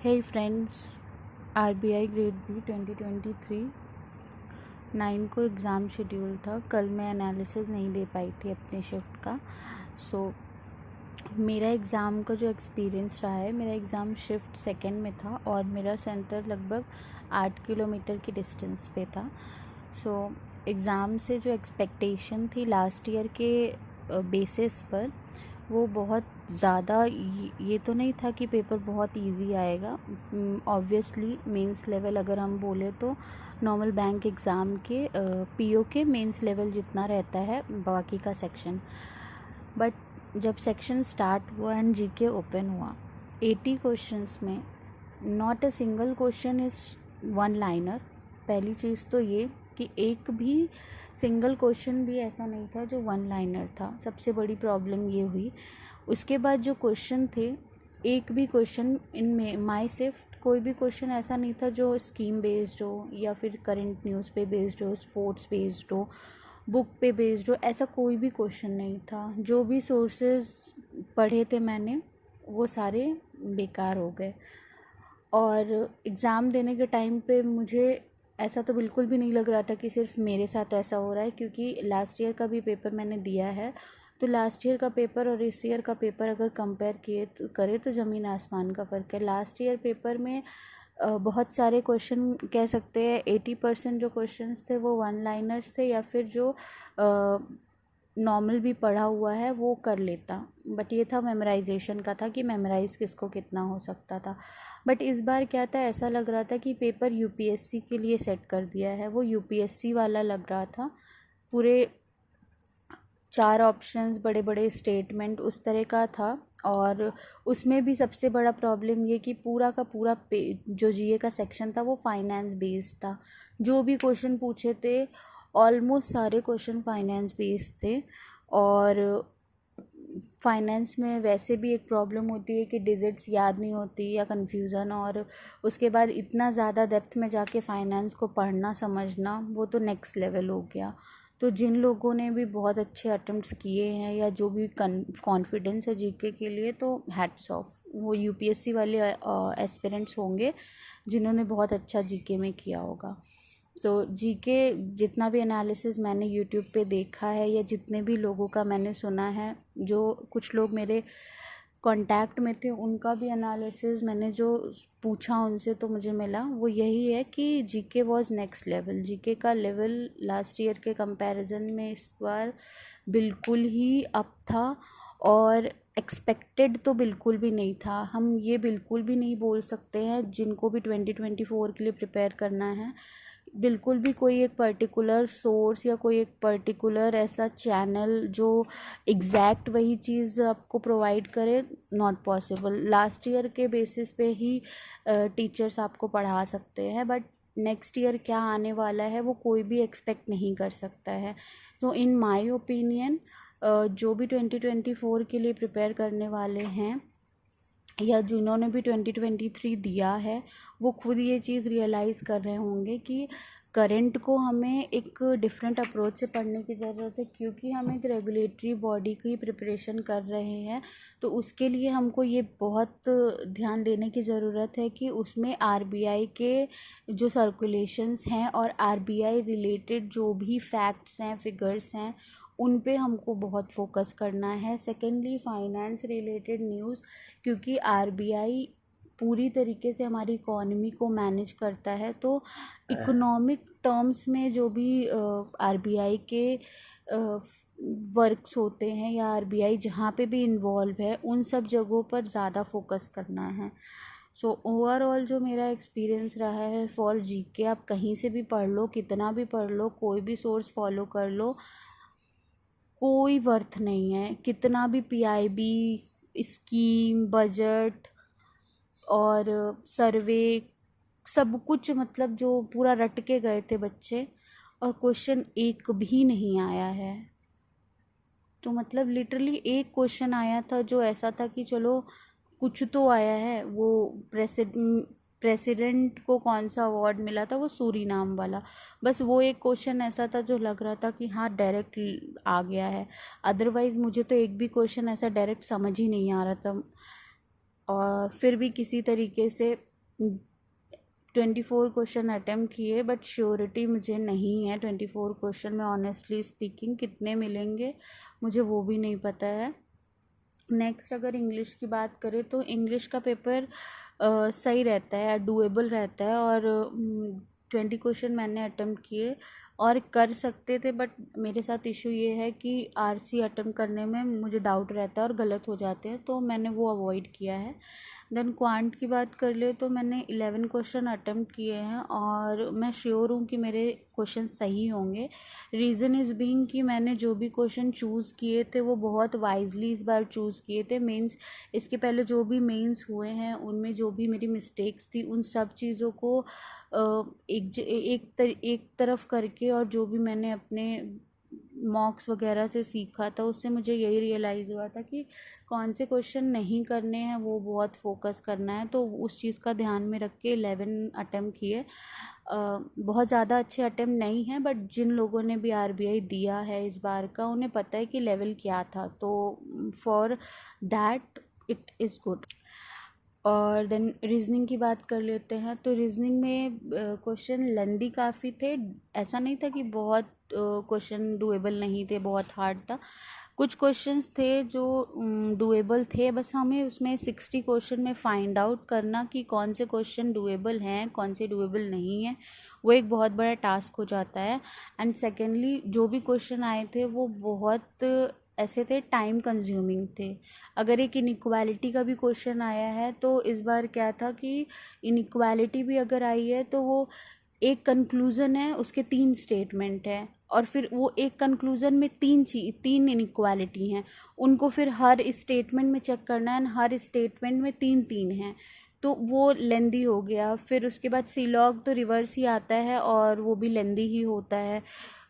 हे friends, RBI grade B 2023 9 को exam schedule था। कल मैं एनालिसिस नहीं दे पाई थी अपने शिफ्ट का। मेरा एग्ज़ाम का जो एक्सपीरियंस रहा है, मेरा एग्ज़ाम शिफ्ट सेकंड में था और मेरा सेंटर लगभग 8 किलोमीटर की डिस्टेंस पे था। एग्ज़ाम से जो एक्सपेक्टेशन थी लास्ट ईयर के बेसिस पर, वो बहुत ज़्यादा ये तो नहीं था कि पेपर बहुत इजी आएगा। ऑब्वियसली मेंस लेवल अगर हम बोले तो नॉर्मल बैंक एग्ज़ाम के पीओ के मेंस लेवल जितना रहता है बाकी का सेक्शन। बट जब सेक्शन स्टार्ट हुआ एंड जीके ओपन हुआ, 80 क्वेश्चंस में not a single question is one liner. पहली चीज़ तो ये कि एक भी सिंगल क्वेश्चन भी ऐसा नहीं था जो वन लाइनर था। सबसे बड़ी प्रॉब्लम ये हुई। उसके बाद जो क्वेश्चन थे, एक भी क्वेश्चन इनमें माई शिफ्ट कोई भी क्वेश्चन ऐसा नहीं था जो स्कीम बेस्ड हो या फिर करंट न्यूज़ पे बेस्ड हो, स्पोर्ट्स बेस्ड हो, बुक पे बेस्ड हो। ऐसा कोई भी क्वेश्चन नहीं था। जो भी सोर्सेज पढ़े थे मैंने, वो सारे बेकार हो गए। और एग्ज़ाम देने के टाइम पे मुझे ऐसा तो बिल्कुल भी नहीं लग रहा था कि सिर्फ मेरे साथ ऐसा हो रहा है, क्योंकि लास्ट ईयर का भी पेपर मैंने दिया है। तो लास्ट ईयर का पेपर और इस ईयर का पेपर अगर कंपेयर करें तो ज़मीन आसमान का फ़र्क है। लास्ट ईयर पेपर में बहुत सारे क्वेश्चन कह सकते हैं 80% जो क्वेश्चंस थे वो वन लाइनर्स थे, या फिर जो नॉर्मल भी पढ़ा हुआ है वो कर लेता। बट ये था मेमोराइजेशन का था कि मेमोराइज़ किसको कितना हो सकता था। बट इस बार क्या था, ऐसा लग रहा था कि पेपर यूपीएससी के लिए सेट कर दिया है। वो यूपीएससी वाला लग रहा था। पूरे 4 ऑप्शंस, बड़े बड़े स्टेटमेंट, उस तरह का था। और उसमें भी सबसे बड़ा प्रॉब्लम ये कि पूरा का पूरा जो जीए का सेक्शन था वो फाइनेंस बेस्ड था। जो भी क्वेश्चन पूछे थे ऑलमोस्ट सारे क्वेश्चन फाइनेंस बेस्ड थे। और फाइनेंस में वैसे भी एक प्रॉब्लम होती है कि डिजिट्स याद नहीं होती या कन्फ्यूज़न, और उसके बाद इतना ज़्यादा डेप्थ में जाके फाइनेंस को पढ़ना समझना, वो तो नेक्स्ट लेवल हो गया। तो जिन लोगों ने भी बहुत अच्छे अटेम्प्ट्स किए हैं या जो भी कॉन्फिडेंस है जीके के लिए, तो हैट्स ऑफ। वो यूपीएससी वाले एस्पिरेंट्स होंगे जिन्होंने बहुत अच्छा जीके में किया होगा। तो जीके जितना भी एनालिसिस मैंने यूट्यूब पे देखा है या जितने भी लोगों का मैंने सुना है, जो कुछ लोग मेरे कांटेक्ट में थे, उनका भी एनालिसिस मैंने जो पूछा उनसे तो मुझे मिला, वो यही है कि GK was next level. GK का लेवल लास्ट ईयर के कंपैरिजन में इस बार बिल्कुल ही अप था। और एक्सपेक्टेड तो बिल्कुल भी नहीं था। हम ये बिल्कुल भी नहीं बोल सकते हैं, जिनको भी 2024 के लिए प्रिपेयर करना है, बिल्कुल भी कोई एक पर्टिकुलर सोर्स या कोई एक पर्टिकुलर ऐसा चैनल जो एग्जैक्ट वही चीज़ आपको प्रोवाइड करे, नॉट पॉसिबल। लास्ट ईयर के बेसिस पे ही टीचर्स आपको पढ़ा सकते हैं, बट नेक्स्ट ईयर क्या आने वाला है वो कोई भी एक्सपेक्ट नहीं कर सकता है। तो इन माय ओपिनियन, जो भी 2024 के लिए प्रिपेयर करने वाले हैं या जिन्होंने भी 2023 दिया है, वो खुद ये चीज़ रियलाइज़ कर रहे होंगे कि करंट को हमें एक डिफरेंट अप्रोच से पढ़ने की ज़रूरत है, क्योंकि हम एक रेगुलेटरी बॉडी की प्रिपरेशन कर रहे हैं। तो उसके लिए हमको ये बहुत ध्यान देने की ज़रूरत है कि उसमें आरबीआई के जो सर्कुलेशंस हैं और आरबीआई रिलेटेड जो भी फैक्ट्स हैं, फिगर्स हैं, उन पे हमको बहुत फोकस करना है। सेकेंडली, फाइनेंस रिलेटेड न्यूज़, क्योंकि आरबीआई पूरी तरीके से हमारी इकोनॉमी को मैनेज करता है। तो इकोनॉमिक टर्म्स में जो भी आरबीआई के वर्क्स होते हैं या आरबीआई जहाँ पे भी इन्वॉल्व है, उन सब जगहों पर ज़्यादा फोकस करना है। ओवरऑल जो मेरा एक्सपीरियंस रहा है फॉर जीके, आप कहीं से भी पढ़ लो, कितना भी पढ़ लो, कोई भी सोर्स फॉलो कर लो, कोई वर्थ नहीं है। कितना भी पीआईबी, स्कीम, बजट और सर्वे, सब कुछ, मतलब जो पूरा रट के गए थे बच्चे, और क्वेश्चन एक भी नहीं आया है। तो मतलब लिटरली एक क्वेश्चन आया था जो ऐसा था कि चलो कुछ तो आया है। वो प्रेसिडेंट को कौन सा अवार्ड मिला था, वो सूरीनाम वाला, बस वो एक क्वेश्चन ऐसा था जो लग रहा था कि हाँ डायरेक्ट आ गया है। अदरवाइज़ मुझे तो एक भी क्वेश्चन ऐसा डायरेक्ट समझ ही नहीं आ रहा था। और फिर भी किसी तरीके से 24 क्वेश्चन अटैम्प्ट किए, बट श्योरिटी मुझे नहीं है 24 क्वेश्चन में ऑनेस्टली स्पीकिंग कितने मिलेंगे मुझे वो भी नहीं पता है। नेक्स्ट अगर इंग्लिश की बात करें तो इंग्लिश का पेपर सही रहता है, डूएबल रहता है, और 20 क्वेश्चन मैंने अटेम्प्ट किए और कर सकते थे, बट मेरे साथ इशू ये है कि आरसी अटेम्प्ट करने में मुझे डाउट रहता है और गलत हो जाते हैं, तो मैंने वो अवॉइड किया है। देन क्वांट की बात कर ले तो मैंने 11 क्वेश्चन अटेम्प्ट किए हैं और मैं श्योर हूँ कि मेरे क्वेश्चन सही होंगे। रीज़न इज़ बीइंग कि मैंने जो भी क्वेश्चन चूज़ किए थे वो बहुत वाइजली इस बार चूज़ किए थे। मेंस, इसके पहले जो भी मेंस हुए हैं उनमें जो भी मेरी मिस्टेक्स थी उन सब चीज़ों को एक तरफ करके, और जो भी मैंने अपने मॉक्स वगैरह से सीखा था उससे मुझे यही रियलाइज़ हुआ था कि कौन से क्वेश्चन नहीं करने हैं, वो बहुत फोकस करना है। तो उस चीज़ का ध्यान में रख के 11 अटेम्प्ट किए। बहुत ज़्यादा अच्छे अटेम्प्ट नहीं हैं, बट जिन लोगों ने भी आरबीआई दिया है इस बार का उन्हें पता है कि लेवल क्या था, तो for that it is good. और देन रीजनिंग की बात कर लेते हैं, तो रीजनिंग में क्वेश्चन लेंदी काफ़ी थे। ऐसा नहीं था कि बहुत क्वेश्चन डूएबल नहीं थे, बहुत हार्ड था। कुछ क्वेश्चंस थे जो डूएबल थे, बस हमें उसमें 60 क्वेश्चन में फाइंड आउट करना कि कौन से क्वेश्चन डूएबल हैं, कौन से डूएबल नहीं हैं, वो एक बहुत बड़ा टास्क हो जाता है। एंड सेकेंडली जो भी क्वेश्चन आए थे वो बहुत ऐसे थे, टाइम कंज्यूमिंग थे। अगर एक इनइक्वालिटी का भी क्वेश्चन आया है तो इस बार क्या था कि इनइक्वालिटी भी अगर आई है तो वो एक कंक्लूज़न है, उसके 3 स्टेटमेंट है, और फिर वो एक कंक्लूज़न में 3 इनइक्वालिटी हैं, उनको फिर हर स्टेटमेंट में चेक करना है, हर स्टेटमेंट में 3 हैं, तो वो लेंदी हो गया। फिर उसके बाद सीलॉग तो रिवर्स ही आता है और वो भी लेंदी ही होता है।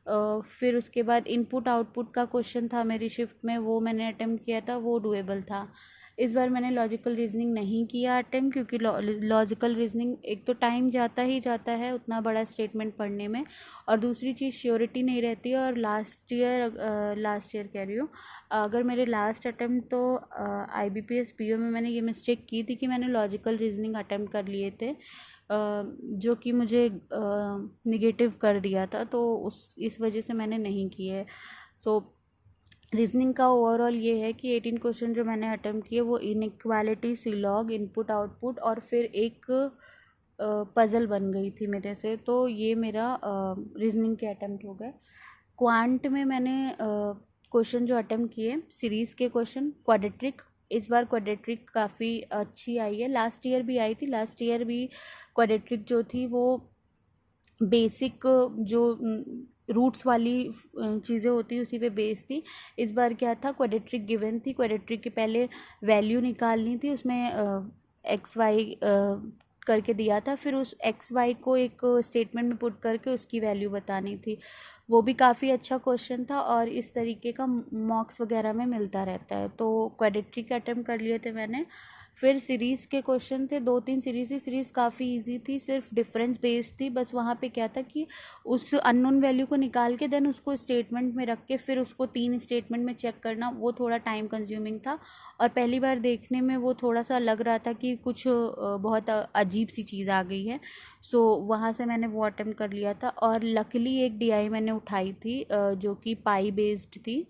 फिर उसके बाद इनपुट आउटपुट का क्वेश्चन था मेरी शिफ्ट में, वो मैंने अटेम्प्ट किया था, वो डूएबल था। इस बार मैंने लॉजिकल रीजनिंग नहीं किया अटेम्प्ट, क्योंकि लॉजिकल रीजनिंग एक तो टाइम जाता ही जाता है उतना बड़ा स्टेटमेंट पढ़ने में, और दूसरी चीज़ श्योरिटी नहीं रहती है। और लास्ट ईयर कह रही हूँ, अगर मेरे लास्ट अटेम्प्ट तो IBPS PO में मैंने ये मिस्टेक की थी कि मैंने लॉजिकल रीजनिंग अटेम्प्ट कर लिए थे, जो कि मुझे निगेटिव कर दिया था, तो इस वजह से मैंने नहीं किए। तो रीजनिंग का ओवरऑल ये है कि 18 क्वेश्चन जो मैंने अटेम्प्ट किए वो इनइक्वालिटी, सीलॉग, इनपुट आउटपुट और फिर एक पज़ल बन गई थी मेरे से, तो ये मेरा रीजनिंग के अटेम्प्ट हो गए। क्वांट में मैंने क्वेश्चन जो अटेम्प्ट किए सीरीज़ के क्वेश्चन, क्वाड्रेटिक, इस बार क्वाड्रेटिक काफ़ी अच्छी आई है। लास्ट ईयर भी आई थी, लास्ट ईयर भी क्वाड्रेटिक जो थी वो बेसिक जो रूट्स वाली चीज़ें होती उसी पे बेस थी। इस बार क्या था, क्वाड्रेटिक गिवन थी, क्वाड्रेटिक के पहले वैल्यू निकालनी थी, उसमें एक्स वाई करके दिया था, फिर उस एक्स वाई को एक स्टेटमेंट में पुट करके उसकी वैल्यू बतानी थी। वो भी काफ़ी अच्छा क्वेश्चन था और इस तरीके का मॉक्स वगैरह में मिलता रहता है, तो क्वाड्रेटिक अटेम्प्ट कर लिए थे मैंने। फिर सीरीज़ के क्वेश्चन थे, 2-3 सीरीज़ ही, सीरीज़ काफ़ी इजी थी, सिर्फ डिफरेंस बेस्ड थी। बस वहाँ पे क्या था कि उस अननोन वैल्यू को निकाल के देन उसको स्टेटमेंट में रख के फिर उसको 3 स्टेटमेंट में चेक करना, वो थोड़ा टाइम कंज्यूमिंग था और पहली बार देखने में वो थोड़ा सा लग रहा था कि कुछ बहुत अजीब सी चीज़ आ गई है। सो वहाँ से मैंने वो अटेम्प्ट कर लिया था और लकीली एक DI मैंने उठाई थी जो कि पाई बेस्ड थी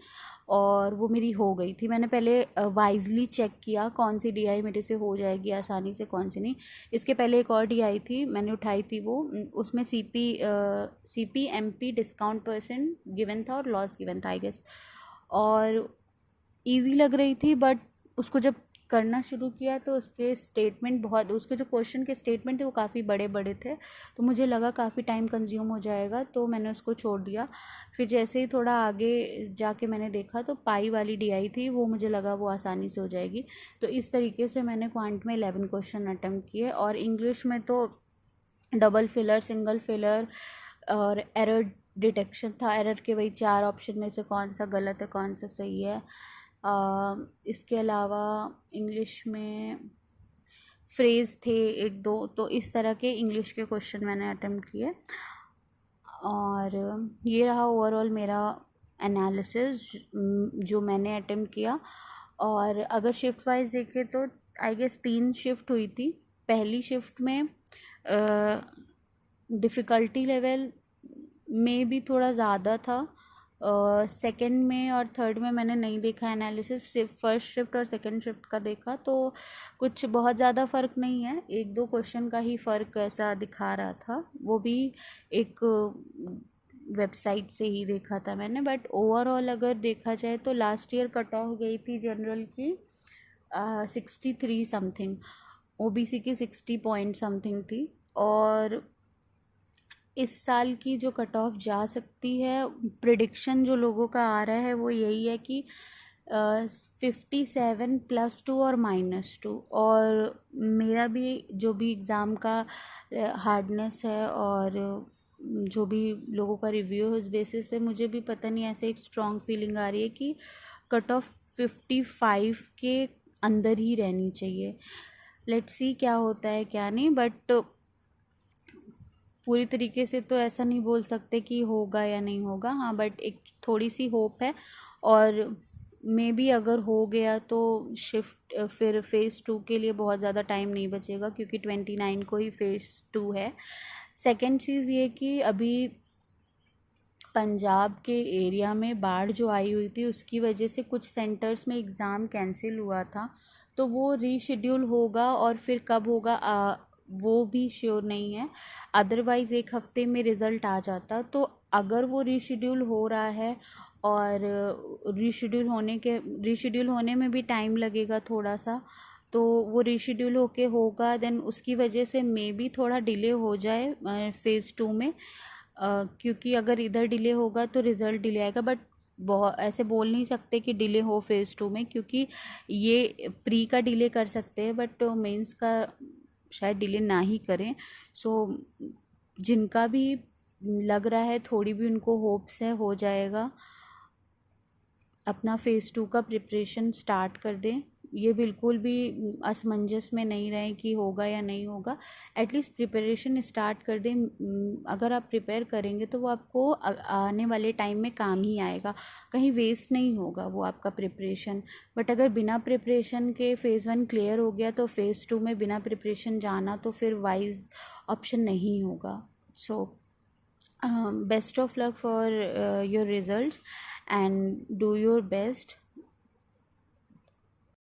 और वो मेरी हो गई थी। मैंने पहले वाइजली चेक किया कौन सी DI मेरे से हो जाएगी आसानी से, कौन सी नहीं। इसके पहले एक और DI थी, मैंने उठाई थी वो, उसमें CP MP discount percent given था और लॉस गिवन था आई गेस, और ईजी लग रही थी, बट उसको जब करना शुरू किया तो उसके स्टेटमेंट बहुत, उसके जो क्वेश्चन के स्टेटमेंट थे वो काफ़ी बड़े बड़े थे, तो मुझे लगा काफ़ी टाइम कंज्यूम हो जाएगा, तो मैंने उसको छोड़ दिया। फिर जैसे ही थोड़ा आगे जाके मैंने देखा तो पाई वाली DI थी, वो मुझे लगा वो आसानी से हो जाएगी। तो इस तरीके से मैंने क्वांट में 11 क्वेश्चन अटेम्प्ट किए। और इंग्लिश में तो डबल फिलर, सिंगल फिलर और एरर डिटेक्शन था। एरर के वही 4 ऑप्शन में से कौन सा गलत है कौन सा सही है। इसके अलावा इंग्लिश में फ्रेज़ थे 1-2, तो इस तरह के इंग्लिश के क्वेश्चन मैंने अटेम्प्ट किए। और ये रहा ओवरऑल मेरा एनालिसिस जो मैंने अटेम्प्ट किया। और अगर शिफ्ट वाइज देखें तो आई गेस 3 शिफ्ट हुई थी। पहली शिफ्ट में डिफ़िकल्टी लेवल में भी थोड़ा ज़्यादा था, सेकंड में और थर्ड में मैंने नहीं देखा एनालिसिस, सिर्फ फर्स्ट शिफ्ट और सेकंड शिफ्ट का देखा, तो कुछ बहुत ज़्यादा फ़र्क नहीं है, एक दो क्वेश्चन का ही फ़र्क ऐसा दिखा रहा था, वो भी एक वेबसाइट से ही देखा था मैंने। बट ओवरऑल अगर देखा जाए तो लास्ट ईयर कट ऑफ गई थी जनरल की 63 समथिंग, ओबीसी की 60 पॉइंट समथिंग थी, और इस साल की जो कट ऑफ जा सकती है, प्रिडिक्शन जो लोगों का आ रहा है वो यही है कि 57 +2 और -2, और मेरा भी जो भी एग्ज़ाम का हार्डनेस है और जो भी लोगों का रिव्यू है उस बेसिस पे मुझे भी पता नहीं, ऐसे एक स्ट्रॉन्ग फीलिंग आ रही है कि कट ऑफ 55 के अंदर ही रहनी चाहिए। लेट्स सी क्या होता है क्या नहीं, बट पूरी तरीके से तो ऐसा नहीं बोल सकते कि होगा या नहीं होगा, हाँ, बट एक थोड़ी सी होप है, और मे बी अगर हो गया तो शिफ्ट फिर फ़ेज़ 2 के लिए बहुत ज़्यादा टाइम नहीं बचेगा, क्योंकि 29 को ही फ़ेज़ 2 है। सेकंड चीज़ ये कि अभी पंजाब के एरिया में बाढ़ जो आई हुई थी उसकी वजह से कुछ सेंटर्स में एग्ज़ाम कैंसिल हुआ था, तो वो रीशेड्यूल होगा, और फिर कब होगा वो भी श्योर नहीं है। अदरवाइज़ एक हफ्ते में रिज़ल्ट आ जाता, तो अगर वो रीशेड्यूल हो रहा है और रीशेड्यूल होने में भी टाइम लगेगा थोड़ा सा, तो वो रीशेड्यूल होके होगा, देन उसकी वजह से मे बी थोड़ा डिले हो जाए फ़ेज़ 2 में, क्योंकि अगर इधर डिले होगा तो रिज़ल्ट डिले आएगा, बट बहुत ऐसे बोल नहीं सकते कि डिले हो फ़ेज़ 2 में, क्योंकि ये प्री का डिले कर सकते हैं बट मेंस का शायद डिले ना ही करें। सो जिनका भी लग रहा है, थोड़ी भी उनको होप्स है हो जाएगा, अपना फ़ेज़ 2 का प्रिपरेशन स्टार्ट कर दें। ये बिल्कुल भी असमंजस में नहीं रहें कि होगा या नहीं होगा, एटलीस्ट प्रिपरेशन स्टार्ट कर दें। अगर आप प्रिपेयर करेंगे तो वो आपको आने वाले टाइम में काम ही आएगा, कहीं वेस्ट नहीं होगा वो आपका प्रिपरेशन। बट अगर बिना प्रिपरेशन के फ़ेज़ 1 क्लियर हो गया तो फ़ेज़ 2 में बिना प्रिपरेशन जाना तो फिर वाइज ऑप्शन नहीं होगा। सो best of luck for your results, and do your best,